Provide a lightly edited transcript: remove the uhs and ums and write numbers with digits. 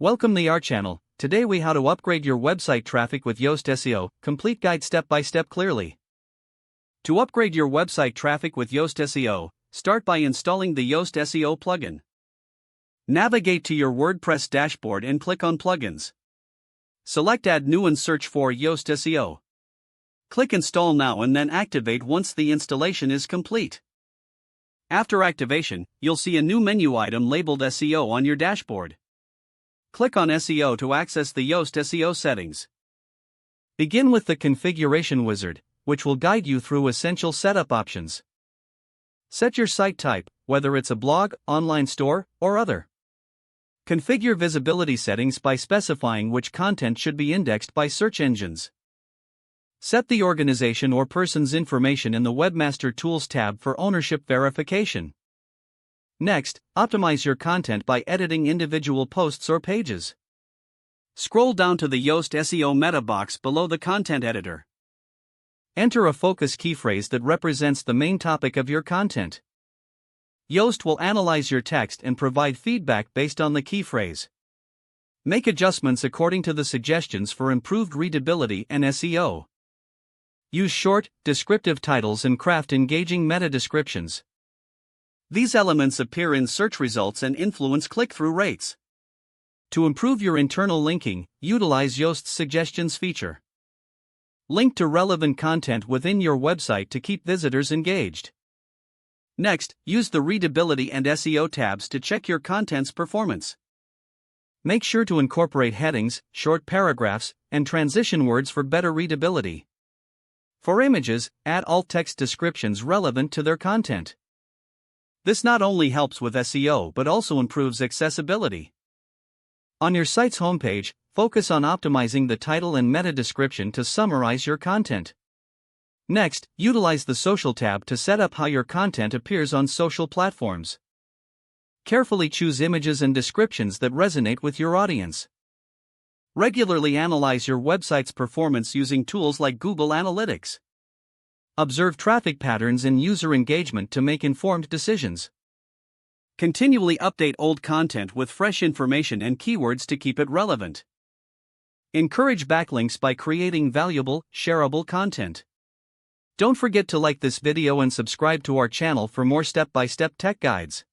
Welcome to our channel. Today we how to upgrade your website traffic with Yoast SEO, complete guide step by step clearly. To upgrade your website traffic with Yoast SEO, start by installing the Yoast SEO plugin. Navigate to your WordPress dashboard and click on Plugins. Select Add New and search for Yoast SEO. Click Install now and then activate once the installation is complete. After activation, you'll see a new menu item labeled SEO on your dashboard. Click on SEO to access the Yoast SEO settings. Begin with the configuration wizard, which will guide you through essential setup options. Set your site type, whether it's a blog, online store, or other. Configure visibility settings by specifying which content should be indexed by search engines. Set the organization or person's information in the Webmaster Tools tab for ownership verification. Next, optimize your content by editing individual posts or pages. Scroll down to the Yoast SEO meta box below the content editor. Enter a focus key phrase that represents the main topic of your content. Yoast will analyze your text and provide feedback based on the key phrase. Make adjustments according to the suggestions for improved readability and SEO. Use short, descriptive titles and craft engaging meta descriptions. These elements appear in search results and influence click-through rates. To improve your internal linking, utilize Yoast's suggestions feature. Link to relevant content within your website to keep visitors engaged. Next, use the Readability and SEO tabs to check your content's performance. Make sure to incorporate headings, short paragraphs, and transition words for better readability. For images, add alt text descriptions relevant to their content. This not only helps with SEO but also improves accessibility. On your site's homepage, focus on optimizing the title and meta description to summarize your content. Next, utilize the Social tab to set up how your content appears on social platforms. Carefully choose images and descriptions that resonate with your audience. Regularly analyze your website's performance using tools like Google Analytics. Observe traffic patterns and user engagement to make informed decisions. Continually update old content with fresh information and keywords to keep it relevant. Encourage backlinks by creating valuable, shareable content. Don't forget to like this video and subscribe to our channel for more step-by-step tech guides.